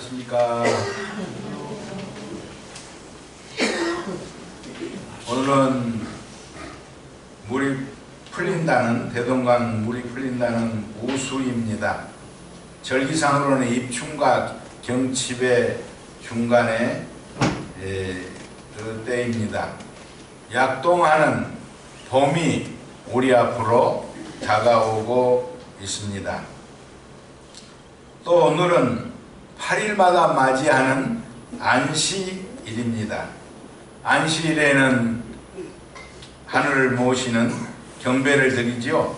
안녕하십니까. 오늘은 물이 풀린다는, 대동강 물이 풀린다는 우수입니다. 절기상으로는 입춘과 경칩의 중간에 그 때입니다. 약동하는 봄이 우리 앞으로 다가오고 있습니다. 또 오늘은 8일마다 맞이하는 안시일입니다. 안시일에는 하늘을 모시는 경배를 드리지요.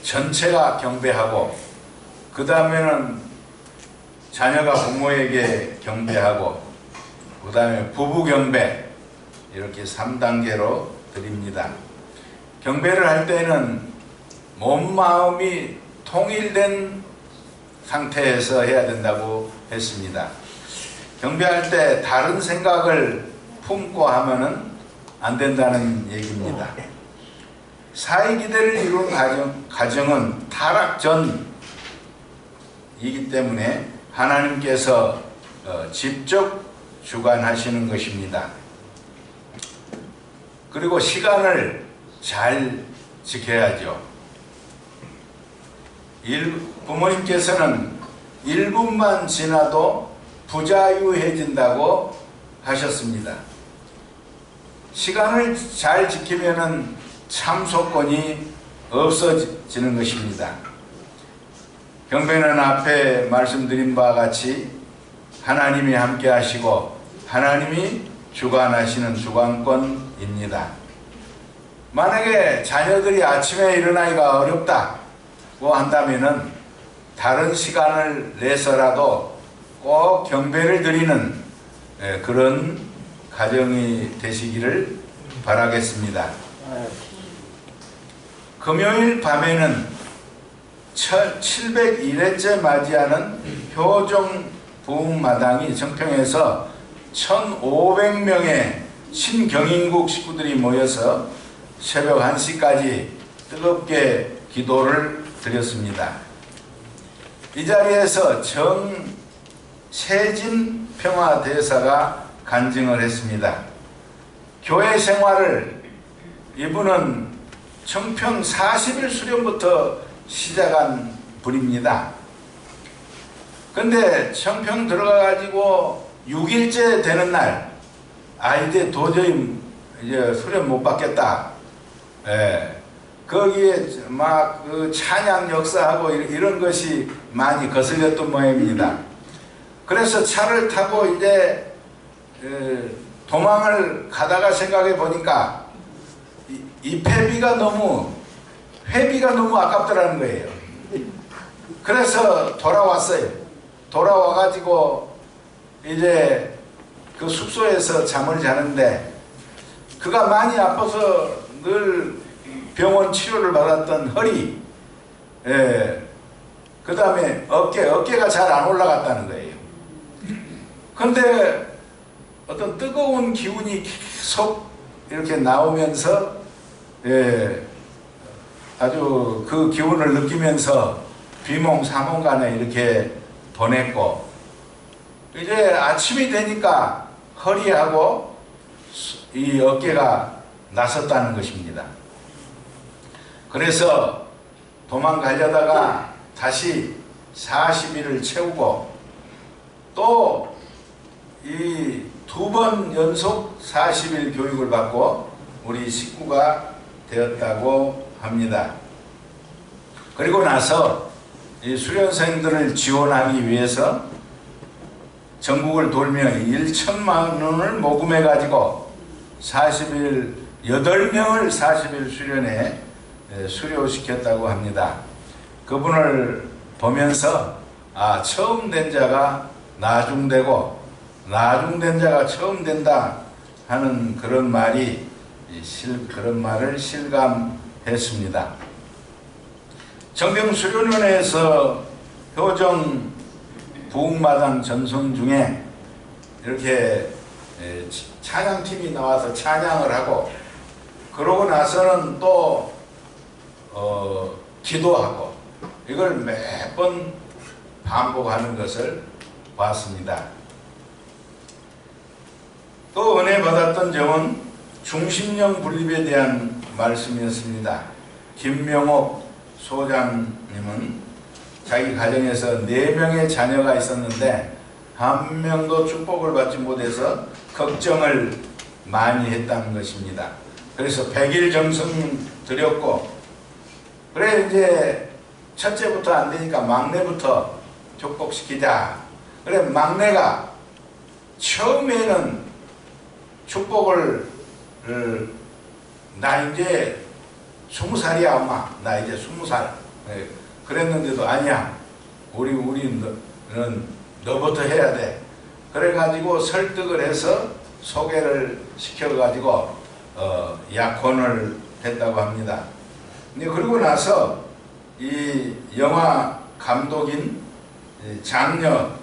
전체가 경배하고 그 다음에는 자녀가 부모에게 경배하고 그 다음에 부부 경배, 이렇게 3단계로 드립니다. 경배를 할 때는 몸, 마음이 통일된 상태에서 해야 된다고 했습니다. 경배할 때 다른 생각을 품고 하면은 안 된다는 얘기입니다. 사회기대를 이룬 가정은 타락 전이기 때문에 하나님께서 직접 주관하시는 것입니다. 그리고 시간을 잘 지켜야죠. 부모님께서는 1분만 지나도 부자유해진다고 하셨습니다. 시간을 잘 지키면은 참소권이 없어지는 것입니다. 경배는 앞에 말씀드린 바와 같이 하나님이 함께 하시고 하나님이 주관하시는 주관권입니다. 만약에 자녀들이 아침에 일어나기가 어렵다고 한다면은 다른 시간을 내서라도 꼭 경배를 드리는 그런 가정이 되시기를 바라겠습니다. 금요일 밤에는 701회째 맞이하는 효정 부흥마당이 청평에서 1500명의 신경인국 식구들이 모여서 새벽 1시까지 뜨겁게 기도를 드렸습니다. 이 자리에서 정세진 평화대사가 간증을 했습니다. 교회 생활을 이분은 청평 40일 수련부터 시작한 분입니다. 근데 청평 들어가가지고 6일째 되는 날, 이제 도저히 이제 수련 못 받겠다. 거기에 막 그 찬양 역사하고 이런 것이 많이 거슬렸던 모양입니다. 그래서 차를 타고 이제 도망을 가다가 생각해 보니까 이 회비가 너무 아깝더라는 거예요. 그래서 돌아왔어요. 돌아와가지고 이제 그 숙소에서 잠을 자는데 그가 많이 아파서 늘 병원 치료를 받았던 허리, 그 다음에 어깨가 잘 안 올라갔다는 거예요. 근데 어떤 뜨거운 기운이 계속 이렇게 나오면서 아주 그 기운을 느끼면서 비몽사몽간에 이렇게 보냈고, 이제 아침이 되니까 허리하고 이 어깨가 나섰다는 것입니다. 그래서 도망가려다가 다시 40일을 채우고 또 이 2번 연속 40일 교육을 받고 우리 식구가 되었다고 합니다. 그리고 나서 이 수련생들을 지원하기 위해서 전국을 돌며 1천만 원을 모금해 가지고 40일 8명을 40일 수련에 수료시켰다고 합니다. 그분을 보면서 처음 된 자가 나중되고 나중된 자가 처음 된다 하는 그런 말을 실감했습니다. 청평수련원에서 효정 부흥마당 전송 중에 이렇게 찬양팀이 나와서 찬양을 하고, 그러고 나서는 또 기도하고, 이걸 매번 반복하는 것을 봤습니다. 또 은혜 받았던 점은 중심령 분립에 대한 말씀이었습니다. 김명옥 소장님은 자기 가정에서 4명의 자녀가 있었는데 한 명도 축복을 받지 못해서 걱정을 많이 했다는 것입니다. 그래서 100일 정성 드렸고, 그래 이제 첫째부터 안 되니까 막내부터 축복시키자. 그래 막내가 처음에는 축복을 나 이제 20살이야 엄마, 나 이제 20살 그랬는데도 아니야, 우리는 너부터 해야 돼. 그래가지고 설득을 해서 소개를 시켜가지고 약혼을 했다고 합니다. 그러고 나서 이 영화 감독인 장녀가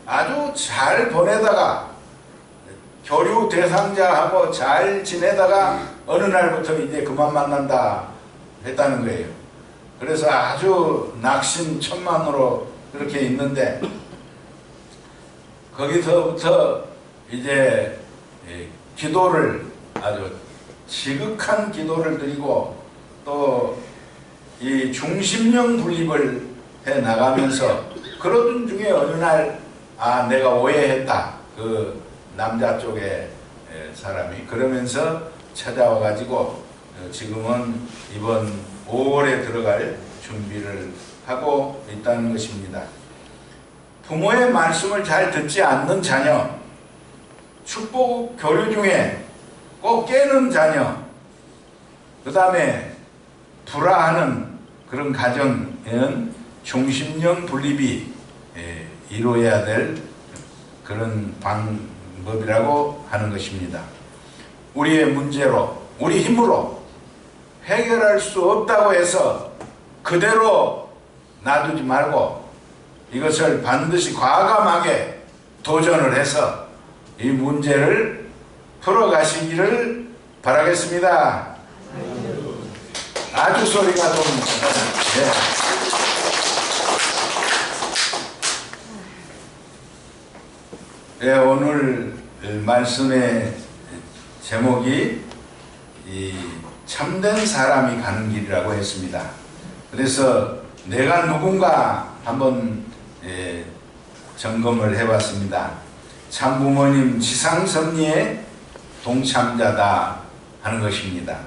아주 잘 보내다가 교류 대상자하고 잘 지내다가 어느 날부터 이제 그만 만난다 했다는 거예요. 그래서 아주 낙심천만으로 그렇게 있는데, 거기서부터 이제 기도를, 아주 지극한 기도를 드리고 또 이 중심령 분립을 해 나가면서 그러던 중에 어느 날 내가 오해했다, 그 남자 쪽의 사람이 그러면서 찾아와 가지고 지금은 이번 5월에 들어갈 준비를 하고 있다는 것입니다. 부모의 말씀을 잘 듣지 않는 자녀, 축복 교류 중에 꼭 깨는 자녀, 그 다음에 불화하는 그런 가정에는 중심령 분립이 이루어야 될 그런 방법이라고 하는 것입니다. 우리의 문제로, 우리 힘으로 해결할 수 없다고 해서 그대로 놔두지 말고 이것을 반드시 과감하게 도전을 해서 이 문제를 풀어가시기를 바라겠습니다. 아주 소리가 좀 오늘 말씀의 제목이 이 참된 사람이 가는 길이라고 했습니다. 그래서 내가 누군가 한번 점검을 해봤습니다. 참부모님 지상섭리의 동참자다 하는 것입니다.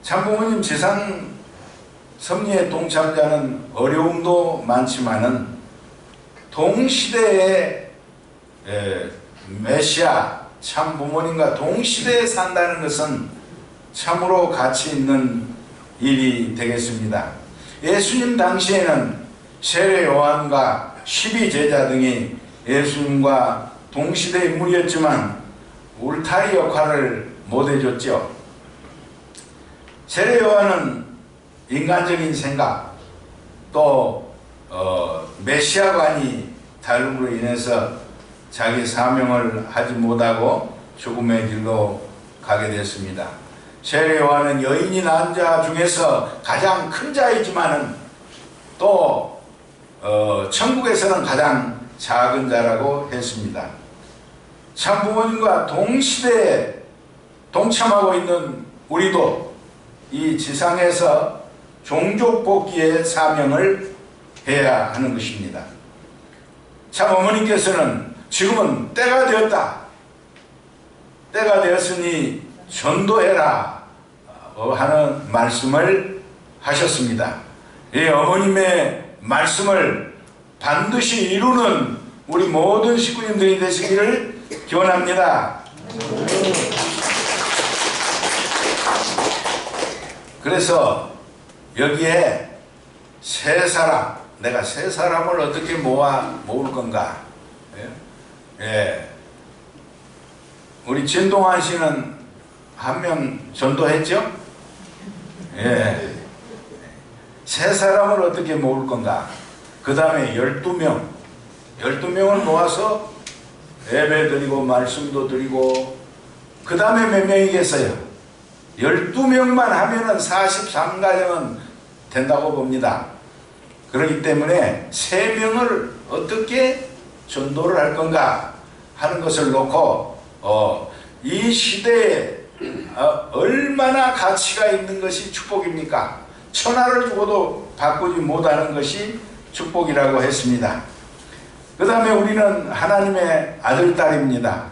참부모님 지상섭리의 동참자는 어려움도 많지만은 동시대의 메시아 참부모님과 동시대에 산다는 것은 참으로 가치 있는 일이 되겠습니다. 예수님 당시에는 세례 요한과 12제자 등이 예수님과 동시대 인물이었지만 울타리 역할을 못해줬죠. 세례 요한은 인간적인 생각, 또 메시아관이 다름으로 인해서 자기 사명을 하지 못하고 죽음의 길로 가게 됐습니다. 세례 요한은 여인이 낳은 자 중에서 가장 큰 자이지만은 또 천국에서는 가장 작은 자라고 했습니다. 참부모님과 동시대에 동참하고 있는 우리도 이 지상에서 종족 복귀의 사명을 해야 하는 것입니다. 참 어머니께서는 지금은 때가 되었다, 때가 되었으니 전도해라 하는 말씀을 하셨습니다. 이 어머님의 말씀을 반드시 이루는 우리 모든 식구님들이 되시기를 기원합니다. 그래서 여기에 세 사람, 내가 세 사람을 어떻게 모을 건가? 우리 진동환 씨는 한 명 전도했죠? 세 사람을 어떻게 모을 건가? 그 다음에 12명, 12명을 모아서 예배 드리고 말씀도 드리고, 그 다음에 몇 명이겠어요? 12명만 하면은 43가정은 된다고 봅니다. 그렇기 때문에 세 명을 어떻게 전도를 할 건가 하는 것을 놓고 이 시대에 얼마나 가치가 있는 것이 축복입니까? 천하를 주고도 바꾸지 못하는 것이 축복이라고 했습니다. 그 다음에 우리는 하나님의 아들딸입니다.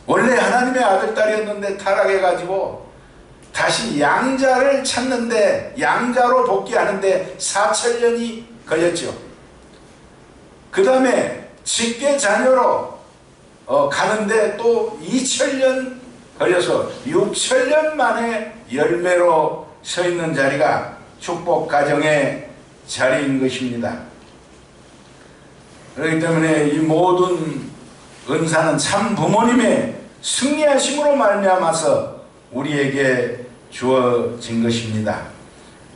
원래 하나님의 아들딸이었는데 타락해가지고 다시 양자를 찾는데, 양자로 복귀하는데 4천년이 걸렸죠. 그 다음에 직계 자녀로 가는데 또 2000년 걸려서 6000년 만에 열매로 서 있는 자리가 축복 가정의 자리인 것입니다. 그렇기 때문에 이 모든 은사는 참 부모님의 승리하심으로 말미암아서 우리에게 주어진 것입니다.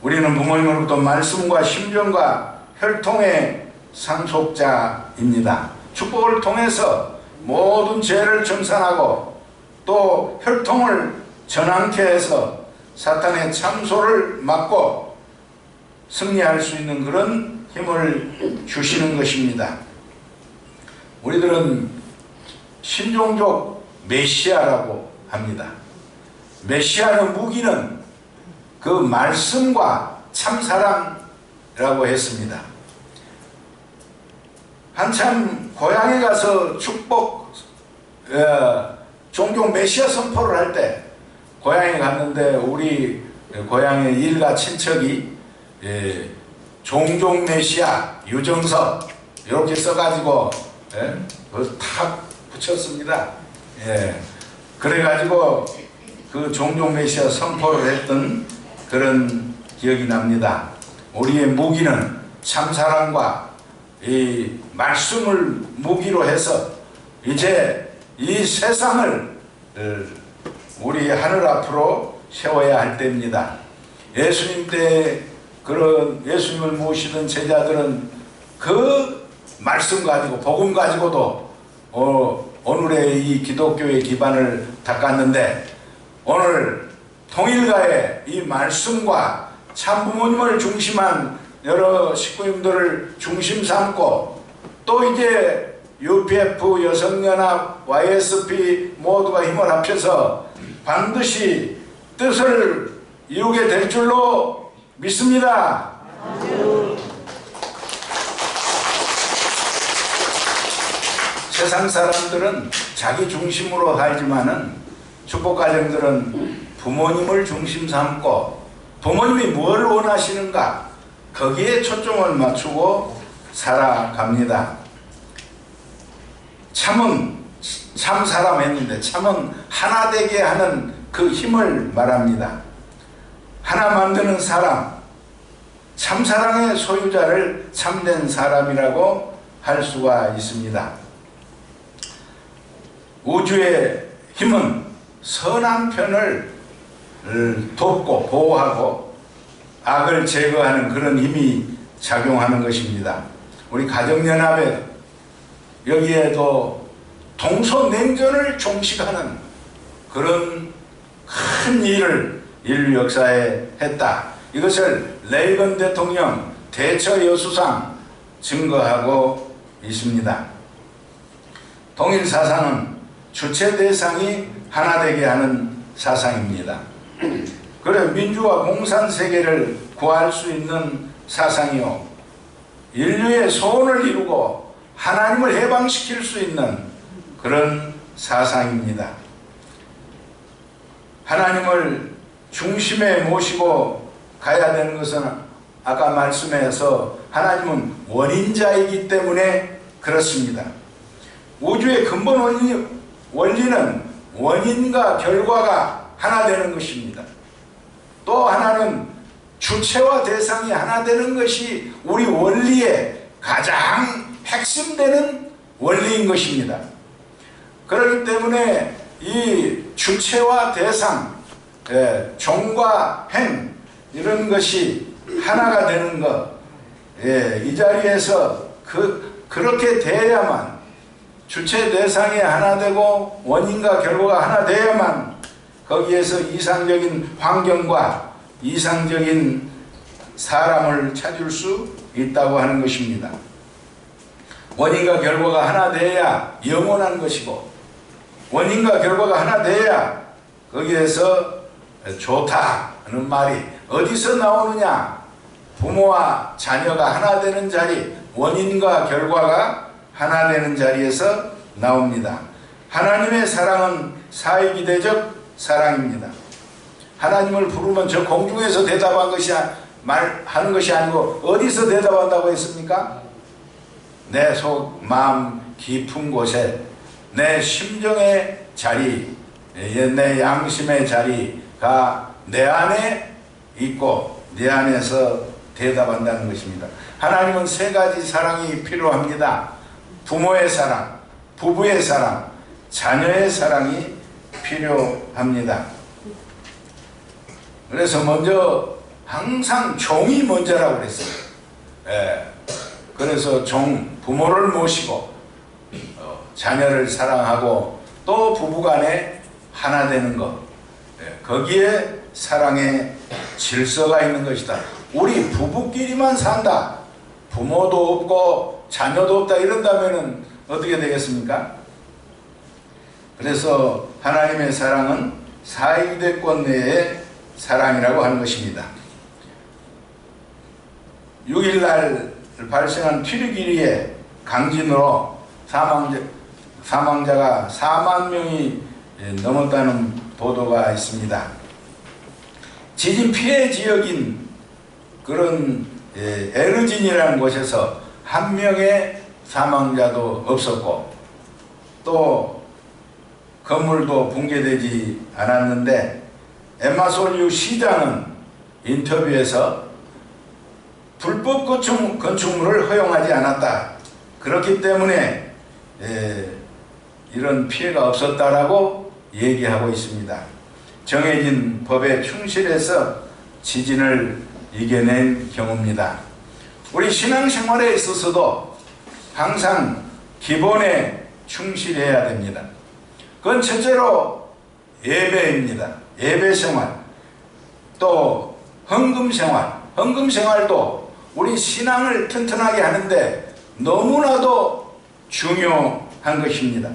우리는 부모님으로부터 말씀과 심정과 혈통의 상속자입니다. 축복을 통해서 모든 죄를 청산하고 또 혈통을 전환케 해서 사탄의 참소를 막고 승리할 수 있는 그런 힘을 주시는 것입니다. 우리들은 신종족 메시아라고 합니다. 메시아의 무기는 그 말씀과 참사랑이라고 했습니다. 한참 고향에 가서 축복 종종 메시아 선포를 할 때 고향에 갔는데 우리 고향의 일가 친척이 종종 메시아 유정석 이렇게 써가지고 그걸 탁 붙였습니다. 그래가지고 그 종종 메시아 선포를 했던 그런 기억이 납니다. 우리의 무기는 참사랑과 이 말씀을 무기로 해서 이제 이 세상을 우리 하늘 앞으로 세워야 할 때입니다. 예수님 때 그런 예수님을 모시던 제자들은 그 말씀 가지고 복음 가지고도 오늘의 이 기독교의 기반을 닦았는데 오늘 통일가의 이 말씀과 참부모님을 중심한 여러 식구님들을 중심 삼고 또 이제 UPF, 여성연합, YSP 모두가 힘을 합쳐서 반드시 뜻을 이루게 될 줄로 믿습니다. 세상 사람들은 자기 중심으로 살지만은 축복 가정들은 부모님을 중심 삼고 부모님이 뭘 원하시는가 거기에 초점을 맞추고 살아갑니다. 참은 참 사람 했는데 참은 하나 되게 하는 그 힘을 말합니다. 하나 만드는 사람, 참사랑의 소유자를 참된 사람이라고 할 수가 있습니다. 우주의 힘은 선한 편을 돕고 보호하고 악을 제거하는 그런 힘이 작용하는 것입니다. 우리 가정연합에 여기에도 동서냉전을 종식하는 그런 큰 일을 인류 역사에 했다. 이것을 레이건 대통령 대처 여수상 증거하고 있습니다. 통일사상은 주체 대상이 하나 되게 하는 사상입니다. 그래 민주화 공산 세계를 구할 수 있는 사상이요 인류의 소원을 이루고 하나님을 해방시킬 수 있는 그런 사상입니다. 하나님을 중심에 모시고 가야 되는 것은 아까 말씀해서 하나님은 원인자이기 때문에 그렇습니다. 우주의 근본 원리는 원인과 결과가 하나 되는 것입니다. 또 하나는 주체와 대상이 하나 되는 것이 우리 원리의 가장 핵심되는 원리인 것입니다. 그렇기 때문에 이 주체와 대상, 종과 행 이런 것이 하나가 되는 것, 이 자리에서 그렇게 돼야만 주체 대상이 하나 되고 원인과 결과가 하나 돼야만 거기에서 이상적인 환경과 이상적인 사람을 찾을 수 있다고 하는 것입니다. 원인과 결과가 하나 돼야 영원한 것이고, 원인과 결과가 하나 돼야 거기에서 좋다는 말이 어디서 나오느냐? 부모와 자녀가 하나 되는 자리, 원인과 결과가 하나 되는 자리에서 나옵니다. 하나님의 사랑은 사이기대적 사랑입니다. 하나님을 부르면 저 공중에서 대답한 것이 말하는 것이 아니고 어디서 대답한다고 했습니까? 내 속 마음 깊은 곳에 내 심정의 자리, 내 양심의 자리가 내 안에 있고 내 안에서 대답한다는 것입니다. 하나님은 세 가지 사랑이 필요합니다. 부모의 사랑, 부부의 사랑, 자녀의 사랑이 필요합니다. 그래서 먼저 항상 종이 먼저라고 그랬어요. 그래서 부모를 모시고 자녀를 사랑하고 또 부부간에 하나 되는 것, 거기에 사랑의 질서가 있는 것이다. 우리 부부끼리만 산다, 부모도 없고 자녀도 없다 이런다면 어떻게 되겠습니까? 그래서 하나님의 사랑은 사이대권 내의 사랑이라고 하는 것입니다. 6일날 발생한 튀르기리의 강진으로 사망자가 4만 명이 넘었다는 보도가 있습니다. 지진 피해 지역인 그런 에르진이라는 곳에서 한 명의 사망자도 없었고 또 건물도 붕괴되지 않았는데 엠마솔리우 시장은 인터뷰에서 불법 건축물을 허용하지 않았다. 그렇기 때문에 이런 피해가 없었다라고 얘기하고 있습니다. 정해진 법에 충실해서 지진을 이겨낸 경우입니다. 우리 신앙생활에 있어서도 항상 기본에 충실해야 됩니다. 그건 첫째로 예배입니다. 예배생활, 또 헌금생활. 헌금생활도 우리 신앙을 튼튼하게 하는데 너무나도 중요한 것입니다.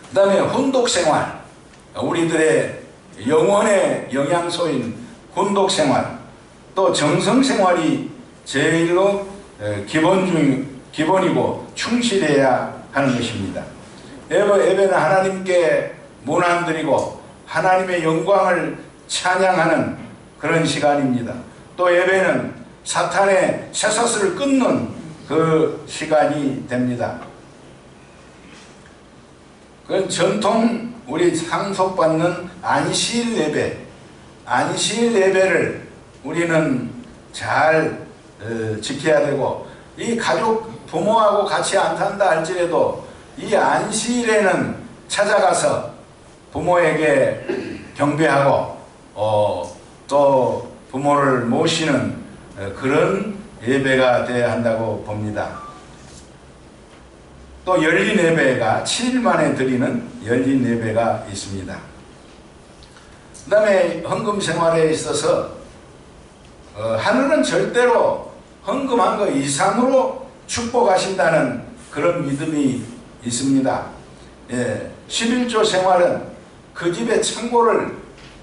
그 다음에 훈독생활, 우리들의 영혼의 영양소인 훈독생활, 또 정성생활이 제일로 기본이고 충실해야 하는 것입니다. 예배는 하나님께 문안드리고 하나님의 영광을 찬양하는 그런 시간입니다. 또 예배는 사탄의 쇠사슬을 끊는 그 시간이 됩니다. 그건 전통 우리 상속받는 안식일 예배, 안식일 예배를 우리는 잘 지켜야 되고, 이 가족 부모하고 같이 안 산다 할지라도 이 안식일에는 찾아가서 부모에게 경배하고 또 부모를 모시는 그런 예배가 되어야 한다고 봅니다. 또 열린 예배가 7일 만에 드리는 열린 예배가 있습니다. 그 다음에 헌금 생활에 있어서 하늘은 절대로 헌금한 것 이상으로 축복하신다는 그런 믿음이 있습니다. 11조 생활은 그 집의 창고를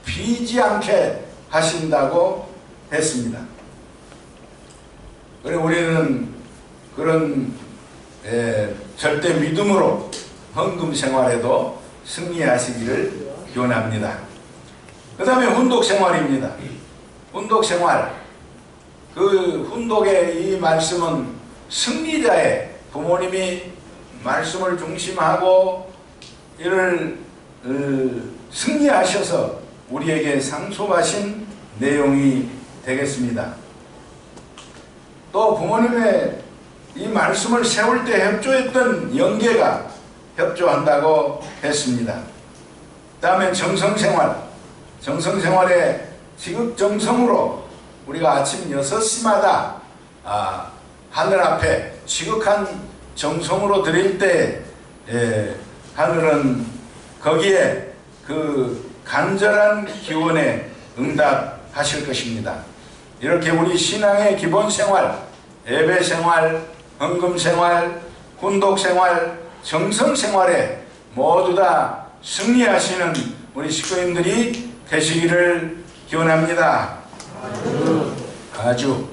비지 않게 하신다고 했습니다. 그리고 우리는 그런 절대 믿음으로 헌금 생활에도 승리하시기를 기원합니다. 그 다음에 훈독 생활입니다. 훈독 생활, 그 훈독의 이 말씀은 승리자의, 부모님이 말씀을 중심하고 이를 승리하셔서 우리에게 상속하신 내용이 되겠습니다. 또 부모님의 이 말씀을 세울 때 협조했던 영계가 협조한다고 했습니다. 그 다음에 정성생활, 정성생활에 지극정성으로 우리가 아침 6시마다 하늘 앞에 지극한 정성으로 드릴 때 하늘은 거기에 그 간절한 기원에 응답하실 것입니다. 이렇게 우리 신앙의 기본 생활, 예배 생활, 헌금 생활, 훈독 생활, 정성 생활에 모두 다 승리하시는 우리 식구님들이 되시기를 기원합니다. 아주.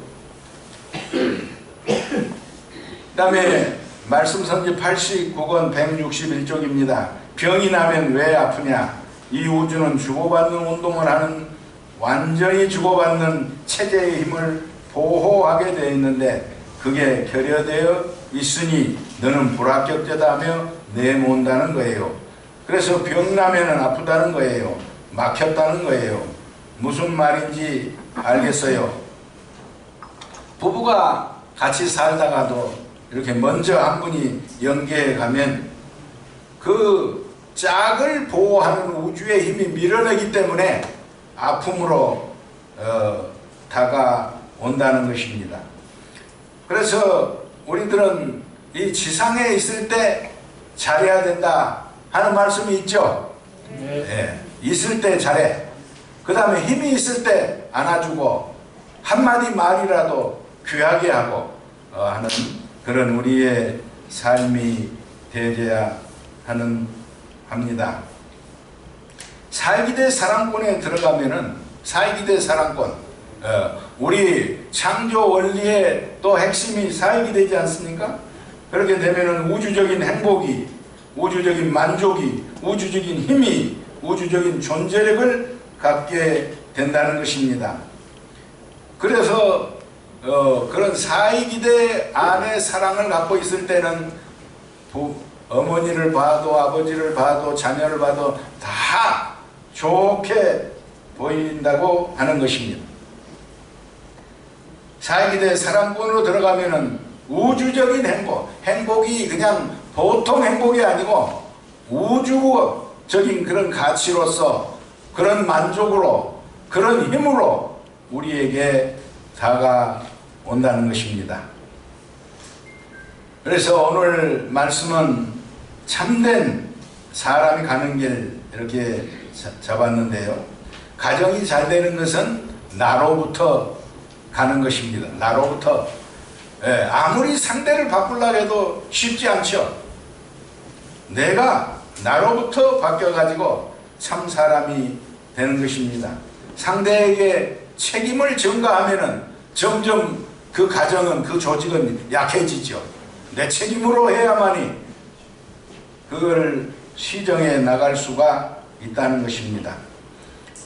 그 다음에 말씀 선지 89권 161쪽입니다. 병이 나면 왜 아프냐? 이 우주는 주고받는 운동을 하는, 완전히 주고받는 체제의 힘을 보호하게 되어 있는데 그게 결여되어 있으니 너는 불합격자다며 내몬다는 거예요. 그래서 병 나면은 아프다는 거예요. 막혔다는 거예요. 무슨 말인지 알겠어요? 부부가 같이 살다가도 이렇게 먼저 한 분이 연계해 가면 그 짝을 보호하는 우주의 힘이 밀어내기 때문에 아픔으로 다가온다는 것입니다. 그래서 우리들은 이 지상에 있을 때 잘해야 된다 하는 말씀이 있죠. 네. 있을 때 잘해. 그 다음에 힘이 있을 때 안아주고 한마디 말이라도 귀하게 하고 하는 그런 우리의 삶이 되어야 합니다. 사이기대 사랑권에 들어가면은 사이기대 사랑권, 우리 창조 원리의 또 핵심이 사이기되지 않습니까? 그렇게 되면은 우주적인 행복이, 우주적인 만족이, 우주적인 힘이, 우주적인 존재력을 갖게 된다는 것입니다. 그래서 그런 사이기대 안에 사랑을 갖고 있을 때는 어머니를 봐도 아버지를 봐도 자녀를 봐도 다 좋게 보인다고 하는 것입니다. 사이기대 사랑권으로 들어가면은 우주적인 행복이 그냥 보통 행복이 아니고 우주적인 그런 가치로서, 그런 만족으로, 그런 힘으로 우리에게 다가온다는 것입니다. 그래서 오늘 말씀은 참된 사람이 가는 길 이렇게 잡았는데요. 가정이 잘 되는 것은 나로부터 가는 것입니다. 나로부터. 아무리 상대를 바꾸려고 해도 쉽지 않죠. 내가 나로부터 바뀌어가지고 참 사람이 되는 것입니다. 상대에게 책임을 전가하면은 점점 그 가정은, 그 조직은 약해지죠. 내 책임으로 해야만이 그걸 시정해 나갈 수가 있다는 것입니다.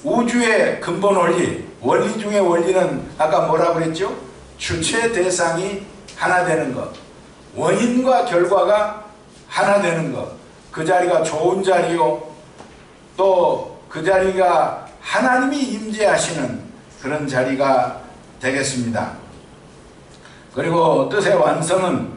우주의 근본 원리 중에 원리는 아까 뭐라고 그랬죠? 주체 대상이 하나 되는 것, 원인과 결과가 하나 되는 것, 그 자리가 좋은 자리요, 또 그 자리가 하나님이 임재하시는 그런 자리가 되겠습니다. 그리고 뜻의 완성은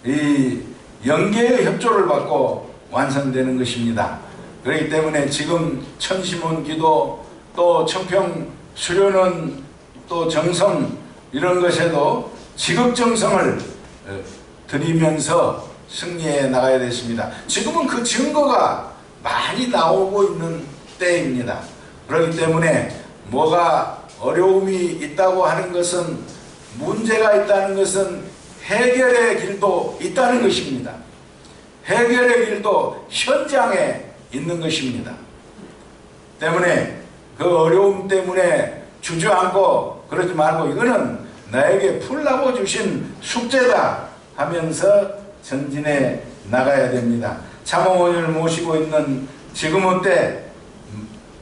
이 영계의 협조를 받고 완성되는 것입니다. 그렇기 때문에 지금 천심원 기도, 또 청평 수련원, 또 정성 이런 것에도 지극정성을 드리면서 승리해 나가야 됐습니다. 지금은 그 증거가 많이 나오고 있는 때입니다. 그렇기 때문에 뭐가 어려움이 있다고 하는 것은, 문제가 있다는 것은 해결의 길도 있다는 것입니다. 해결의 길도 현장에 있는 것입니다. 때문에 그 어려움 때문에 주저앉고 그러지 말고 이거는 나에게 풀라고 주신 숙제다 하면서 전진해 나가야 됩니다. 참어머니를 모시고 있는 지금의 때,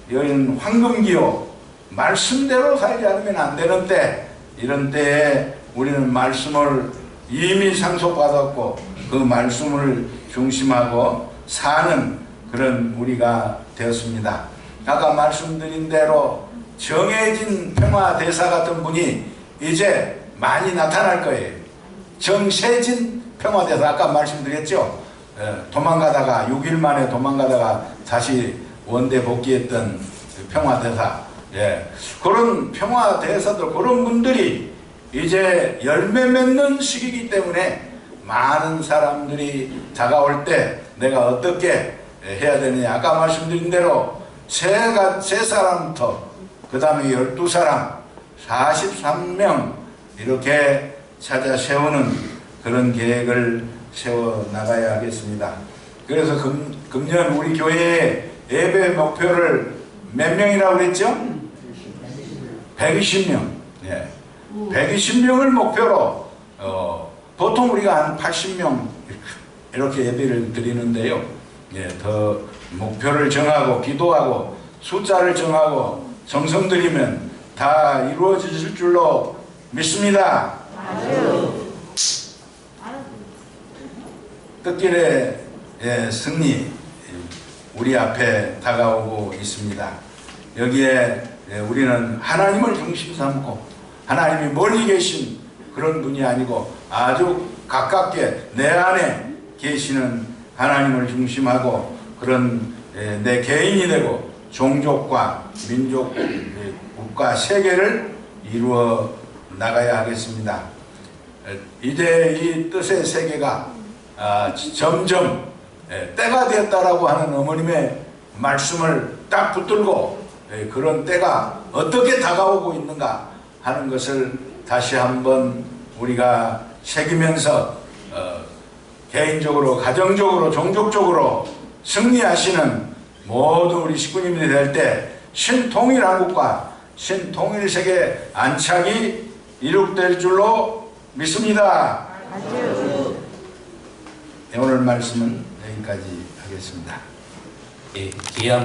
이런 황금기호, 말씀대로 살지 않으면 안 되는 때, 이런 때에 우리는 말씀을 이미 상속받았고 그 말씀을 중심하고 사는 그런 우리가 되었습니다. 아까 말씀드린 대로 정해진 평화대사 같은 분이 이제 많이 나타날 거예요. 정세진 평화대사, 아까 말씀드렸죠. 도망가다가 6일 만에 도망가다가 다시 원대 복귀했던 평화대사, 그런 평화대사들, 그런 분들이 이제 열매 맺는 시기이기 때문에 많은 사람들이 다가올 때 내가 어떻게 해야 되느냐, 아까 말씀드린 대로 세 사람부터 그 다음에 12사람 43명 이렇게 찾아 세우는 그런 계획을 세워 나가야 하겠습니다. 그래서 금년 우리 교회의 예배 목표를 몇 명이라고 그랬죠? 120명. 예. 120명을 목표로 보통 우리가 한 80명 이렇게 예배를 드리는데요. 예, 더 목표를 정하고 기도하고 숫자를 정하고 정성 들이면 다 이루어질 줄로 믿습니다. 뜻길의 승리 우리 앞에 다가오고 있습니다. 여기에 우리는 하나님을 중심 삼고 하나님이 멀리 계신 그런 분이 아니고 아주 가깝게 내 안에 계시는 하나님을 중심하고 그런 내 개인이 되고 종족과 민족, 국가, 세계를 이루어 나가야 하겠습니다. 이제 이 뜻의 세계가 점점 때가 되었다라고 하는 어머님의 말씀을 딱 붙들고 그런 때가 어떻게 다가오고 있는가 하는 것을 다시 한번 우리가 새기면서 개인적으로, 가정적으로, 종족적으로 승리하시는 모든 우리 식구님들이 될 때 신통일한국과 신통일세계 안착이 이룩될 줄로 믿습니다. 오늘 말씀은 여기까지 하겠습니다. 예, 귀한